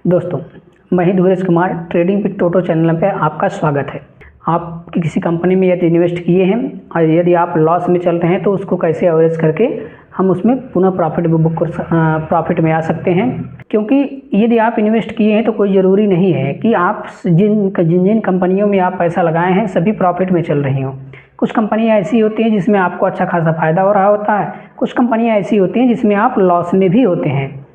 दोस्तों, मैं ही Dheeraj Kumar trading with Toto channel पे आपका स्वागत है। आप किसी कंपनी में यदि इन्वेस्ट किए हैं और यदि आप लॉस में चल रहे हैं तो उसको कैसे एवरेज करके हम उसमें पुनः प्रॉफिट में आ सकते हैं। क्योंकि यदि आप इन्वेस्ट किए हैं तो कोई ज़रूरी नहीं है कि आप जिन कंपनियों में आप पैसा लगाए हैं सभी प्रॉफिट में चल रही हों। कुछ कंपनियां ऐसी होती हैं जिसमें आपको अच्छा खासा फ़ायदा हो रहा होता है, कुछ कंपनियां ऐसी होती हैं जिसमें आप लॉस में भी होते हैं।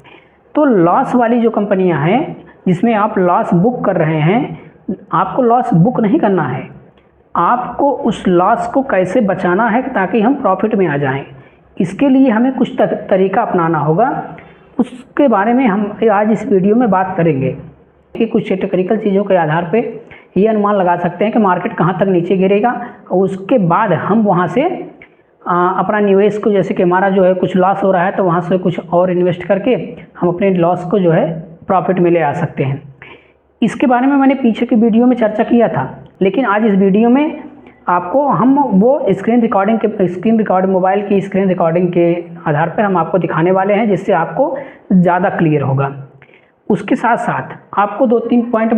तो लॉस वाली जो कंपनियां हैं जिसमें आप लॉस बुक कर रहे हैं, आपको लॉस बुक नहीं करना है, आपको उस लॉस को कैसे बचाना है ताकि हम प्रॉफिट में आ जाएं। इसके लिए हमें कुछ तरीका अपनाना होगा। उसके बारे में हम आज इस वीडियो में बात करेंगे कि कुछ टेक्निकल चीज़ों के आधार पे ये अनुमान लगा सकते हैं कि मार्केट कहाँ तक नीचे गिरेगा और उसके बाद हम वहाँ से अपना निवेश को, जैसे कि हमारा जो है कुछ लॉस हो रहा है तो वहाँ से कुछ और इन्वेस्ट करके हम अपने लॉस को जो है प्रॉफिट में ले आ सकते हैं। इसके बारे में मैंने पीछे की वीडियो में चर्चा किया था, लेकिन आज इस वीडियो में आपको हम वो मोबाइल की स्क्रीन रिकॉर्डिंग के आधार पर हम आपको दिखाने वाले हैं, जिससे आपको ज़्यादा क्लियर होगा। उसके साथ साथ आपको दो पॉइंट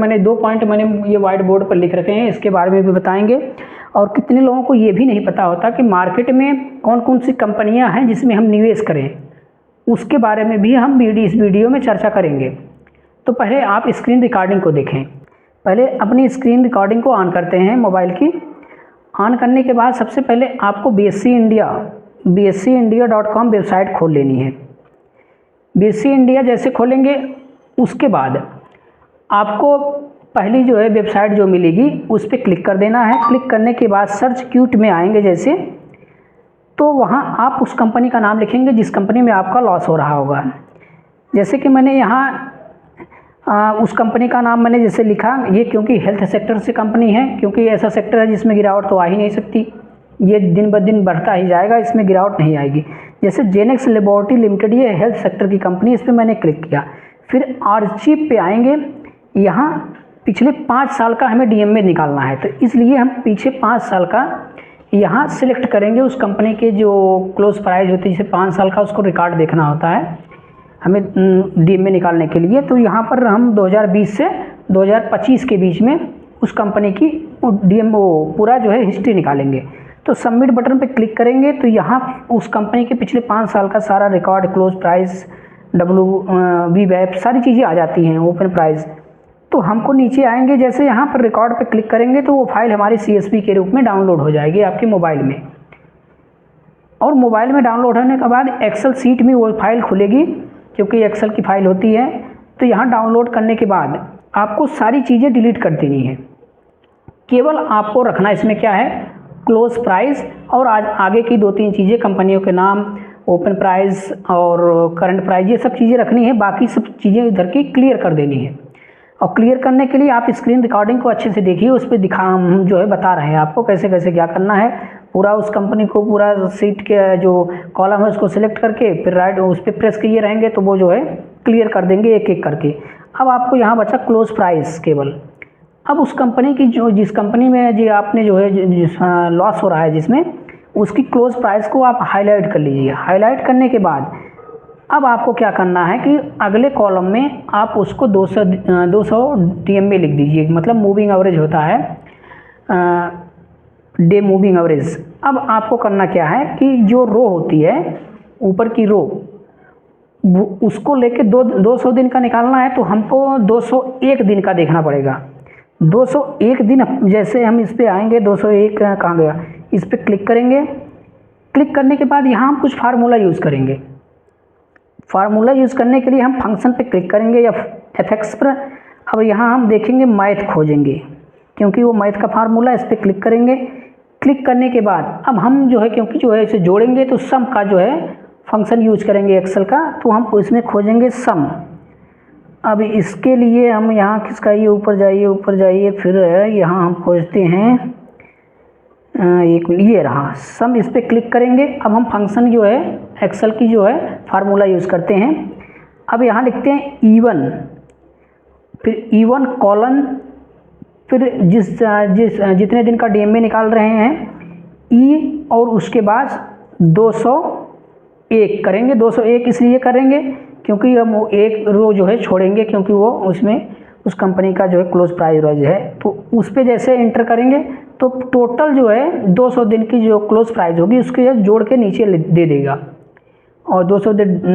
मैंने ये वाइट बोर्ड पर लिख रखे हैं, इसके बारे में भी बताएंगे। और कितने लोगों को ये भी नहीं पता होता कि मार्केट में कौन कौन सी कंपनियां हैं जिसमें हम निवेश करें, उसके बारे में भी हम इस वीडियो में चर्चा करेंगे। तो पहले आप स्क्रीन रिकॉर्डिंग को देखें। पहले अपनी स्क्रीन रिकॉर्डिंग को ऑन करते हैं मोबाइल की। ऑन करने के बाद सबसे पहले आपको bseindia.com वेबसाइट खोल लेनी है। BSE इंडिया जैसे खोलेंगे उसके बाद आपको पहली जो है वेबसाइट जो मिलेगी उस पर क्लिक कर देना है। क्लिक करने के बाद सर्च क्यूट में आएंगे जैसे, तो वहाँ आप उस कंपनी का नाम लिखेंगे जिस कंपनी में आपका लॉस हो रहा होगा। जैसे कि मैंने यहाँ उस कंपनी का नाम मैंने जैसे लिखा, ये क्योंकि हेल्थ सेक्टर से कंपनी है, क्योंकि ऐसा सेक्टर है जिसमें गिरावट तो आ ही नहीं सकती, ये दिन ब दिन बढ़ता ही जाएगा, इसमें गिरावट नहीं आएगी। जैसे जेनेक्स लेबोरेटरी लिमिटेड, ये हेल्थ सेक्टर की कंपनी, इस पर मैंने क्लिक किया। फिर आर्चिव पे आएंगे। यहाँ पिछले 5 साल का हमें डीएमए निकालना है, तो इसलिए हम पीछे 5 साल का यहाँ सिलेक्ट करेंगे। उस कंपनी के जो क्लोज प्राइस होती है, जैसे 5 साल का उसको रिकॉर्ड देखना होता है हमें डीएमए निकालने के लिए। तो यहाँ पर हम 2020 से 2025 के बीच में उस कंपनी की डीएमए पूरा जो है हिस्ट्री निकालेंगे। तो सबमिट बटन पे क्लिक करेंगे तो यहाँ उस कंपनी के पिछले 5 साल का सारा रिकॉर्ड, क्लोज प्राइस, VWAP सारी चीज़ें आ जाती हैं, ओपन प्राइस। तो हमको नीचे आएंगे, जैसे यहाँ पर रिकॉर्ड पे क्लिक करेंगे तो वो फाइल हमारी CSV के रूप में डाउनलोड हो जाएगी आपके मोबाइल में। और मोबाइल में डाउनलोड होने के बाद एक्सेल सीट में वो फाइल खुलेगी, क्योंकि एक्सेल की फाइल होती है। तो यहाँ डाउनलोड करने के बाद आपको सारी चीज़ें डिलीट कर देनी है। केवल आपको रखना इसमें क्या है, क्लोज प्राइस और आज आगे की 2-3 चीज़ें, कंपनियों के नाम, ओपन प्राइस और करंट प्राइस, ये सब चीज़ें रखनी है। बाकी सब चीज़ें इधर की क्लियर कर देनी है। और क्लियर करने के लिए आप स्क्रीन रिकॉर्डिंग को अच्छे से देखिए, उस पर हम जो है बता रहे हैं आपको कैसे कैसे क्या करना है। पूरा उस कंपनी को, पूरा सीट के जो कॉलम है उसको सिलेक्ट करके फिर राइट उस पर प्रेस किए रहेंगे तो वो जो है क्लियर कर देंगे एक एक करके। अब आपको यहाँ बचा क्लोज प्राइस केवल। अब उस कंपनी की जिस कंपनी में जो आपने जो है लॉस हो रहा है जिसमें, उसकी क्लोज प्राइस को आप हाईलाइट कर लीजिए। हाईलाइट करने के बाद अब आपको क्या करना है कि अगले कॉलम में आप उसको 200 डीएमए लिख दीजिए, मतलब मूविंग एवरेज होता है, डे मूविंग एवरेज। अब आपको करना क्या है कि जो रो होती है ऊपर की रो, उसको लेके 200 दिन का निकालना है, तो हमको 201 दिन का देखना पड़ेगा। 201 दिन जैसे हम इस पे आएंगे, 201 कहाँ गया, इस पर क्लिक करेंगे। क्लिक करने के बाद यहाँ हम कुछ फार्मूला यूज़ करेंगे। फार्मूला यूज़ करने के लिए हम फंक्शन पे क्लिक करेंगे या FX पर। अब यहाँ हम देखेंगे मैथ खोजेंगे, क्योंकि वो मैथ का फार्मूला, इस पर क्लिक करेंगे। क्लिक करने के बाद अब हम जो है, क्योंकि जो है इसे जोड़ेंगे तो सम का जो है फंक्शन यूज करेंगे एक्सेल का, तो हम इसमें खोजेंगे सम। अब इसके लिए हम यहाँ खिसकाइए, ऊपर जाइए, फिर यहाँ हम खोजते हैं एक ये रहा सम, इस पर क्लिक करेंगे। अब हम फंक्शन जो है एक्सेल की जो है फार्मूला यूज़ करते हैं। अब यहाँ लिखते हैं E1, फिर E1 कॉलन, फिर जितने दिन का डीएमए निकाल रहे हैं और उसके बाद 201 करेंगे। 201 इसलिए करेंगे क्योंकि हम वो एक रो जो है छोड़ेंगे, क्योंकि वो उसमें उस कंपनी का जो है क्लोज प्राइस है, तो उस पर जैसे इंटर करेंगे तो टोटल जो है 200 दिन की जो क्लोज प्राइस होगी उसके जोड़ के नीचे दे देगा, और 200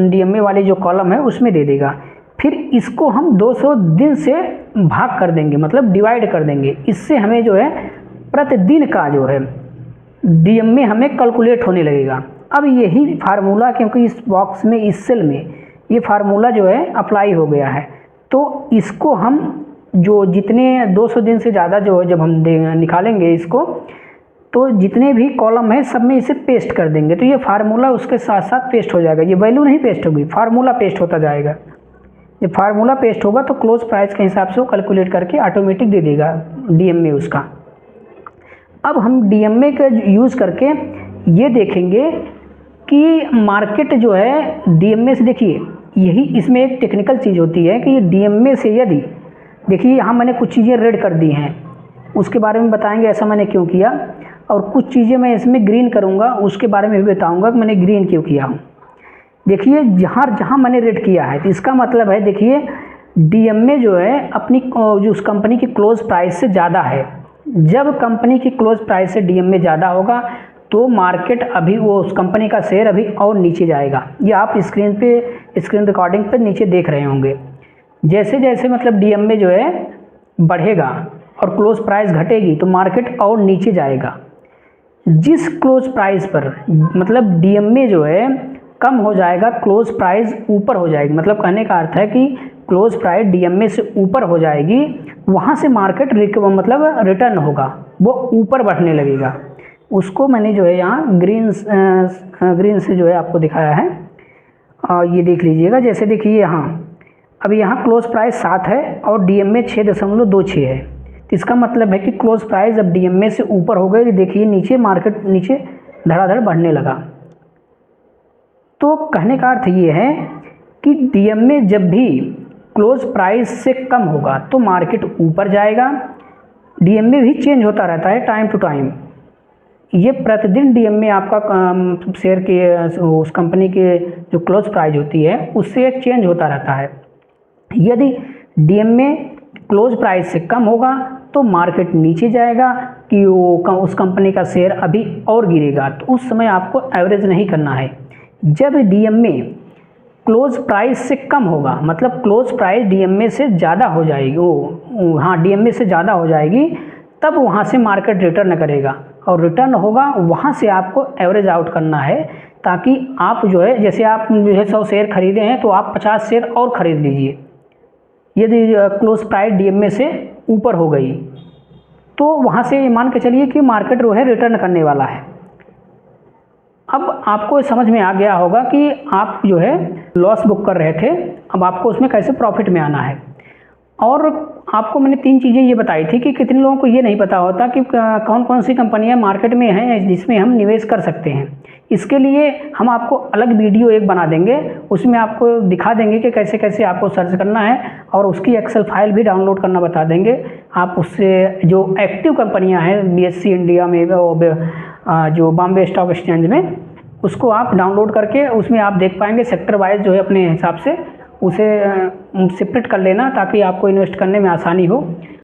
DMA वाली जो कॉलम है उसमें दे देगा। फिर इसको हम 200 दिन से भाग कर देंगे, मतलब डिवाइड कर देंगे। इससे हमें जो है प्रतिदिन का जो है DMA हमें कैलकुलेट होने लगेगा। अब यही फार्मूला, क्योंकि इस बॉक्स में, इस सेल में ये फार्मूला जो है अप्लाई हो गया है, तो इसको हम जो जितने 200 दिन से ज़्यादा जो है जब हम निकालेंगे इसको, तो जितने भी कॉलम है सब में इसे पेस्ट कर देंगे, तो ये फार्मूला उसके साथ साथ पेस्ट हो जाएगा। ये वैल्यू नहीं पेस्ट होगी, फार्मूला पेस्ट होता जाएगा। जब फार्मूला पेस्ट होगा तो क्लोज प्राइस के हिसाब से वो कैलकुलेट करके ऑटोमेटिक दे देगा DMA उसका। अब हम DMA का यूज़ करके ये देखेंगे कि मार्केट जो है DMA से, देखिए यही इसमें एक टेक्निकल चीज़ होती है कि DMA से यदि, देखिए यहाँ मैंने कुछ चीज़ें रेड कर दी हैं, उसके बारे में बताएंगे ऐसा मैंने क्यों किया, और कुछ चीज़ें मैं इसमें ग्रीन करूँगा उसके बारे में भी बताऊँगा कि मैंने ग्रीन क्यों किया हूँ। देखिए जहाँ जहाँ मैंने रेड किया है तो इसका मतलब है, देखिए DMA जो है अपनी जो उस कंपनी की क्लोज प्राइस से ज़्यादा है। जब कंपनी की क्लोज प्राइस से DMA ज़्यादा होगा तो मार्केट अभी वो उस कंपनी का शेयर अभी और नीचे जाएगा। ये आप स्क्रीन रिकॉर्डिंग पे नीचे देख रहे होंगे। जैसे जैसे मतलब DMA जो है बढ़ेगा और क्लोज प्राइस घटेगी तो मार्केट और नीचे जाएगा। जिस क्लोज प्राइस पर मतलब DMA जो है कम हो जाएगा, क्लोज प्राइस ऊपर हो जाएगी, मतलब कहने का अर्थ है कि क्लोज प्राइस DMA से ऊपर हो जाएगी, वहाँ से मार्केट मतलब रिटर्न होगा, वो ऊपर बढ़ने लगेगा। उसको मैंने जो है यहाँ ग्रीन से जो है आपको दिखाया है, और ये देख लीजिएगा। जैसे देखिए यहाँ अभी यहाँ क्लोज प्राइस 7 है और DMA 6.26 है, तो इसका मतलब है कि क्लोज प्राइस अब DMA से ऊपर हो गई। देखिए नीचे मार्केट नीचे धड़ाधड़ बढ़ने लगा। तो कहने का अर्थ ये है कि DMA जब भी क्लोज प्राइस से कम होगा तो मार्केट ऊपर जाएगा। DMA भी चेंज होता रहता है टाइम टू टाइम। ये प्रतिदिन DMA आपका शेयर के उस कंपनी के जो क्लोज प्राइस होती है उससे चेंज होता रहता है। यदि DMA क्लोज प्राइस से कम होगा तो मार्केट नीचे जाएगा कि वो उस कंपनी का शेयर अभी और गिरेगा, तो उस समय आपको एवरेज नहीं करना है। जब DMA क्लोज प्राइस से कम होगा, मतलब क्लोज प्राइस DMA से ज़्यादा हो जाएगी, DMA से ज़्यादा हो जाएगी, तब वहाँ से मार्केट रिटर्न करेगा, और रिटर्न होगा वहाँ से आपको एवरेज आउट करना है, ताकि आप जो है, जैसे आप जो है 100 शेयर खरीदे हैं तो आप 50 शेयर और ख़रीद लीजिए। यदि क्लोज प्राइस DMA से ऊपर हो गई तो वहाँ से मान के चलिए कि मार्केट जो है रिटर्न करने वाला है। अब आपको समझ में आ गया होगा कि आप जो है लॉस बुक कर रहे थे, अब आपको उसमें कैसे प्रॉफिट में आना है। और आपको मैंने 3 चीज़ें ये बताई थी कि कितने लोगों को ये नहीं पता होता कि कौन कौन सी कंपनियां मार्केट में हैं जिसमें हम निवेश कर सकते हैं। इसके लिए हम आपको अलग वीडियो एक बना देंगे, उसमें आपको दिखा देंगे कि कैसे कैसे आपको सर्च करना है, और उसकी एक्सेल फाइल भी डाउनलोड करना बता देंगे। आप उससे जो एक्टिव कंपनियां हैं BSE इंडिया में, जो बॉम्बे स्टॉक एक्सचेंज में, उसको आप डाउनलोड करके उसमें आप देख पाएंगे सेक्टर वाइज जो है अपने हिसाब से उसे सेपरेट कर लेना, ताकि आपको इन्वेस्ट करने में आसानी हो।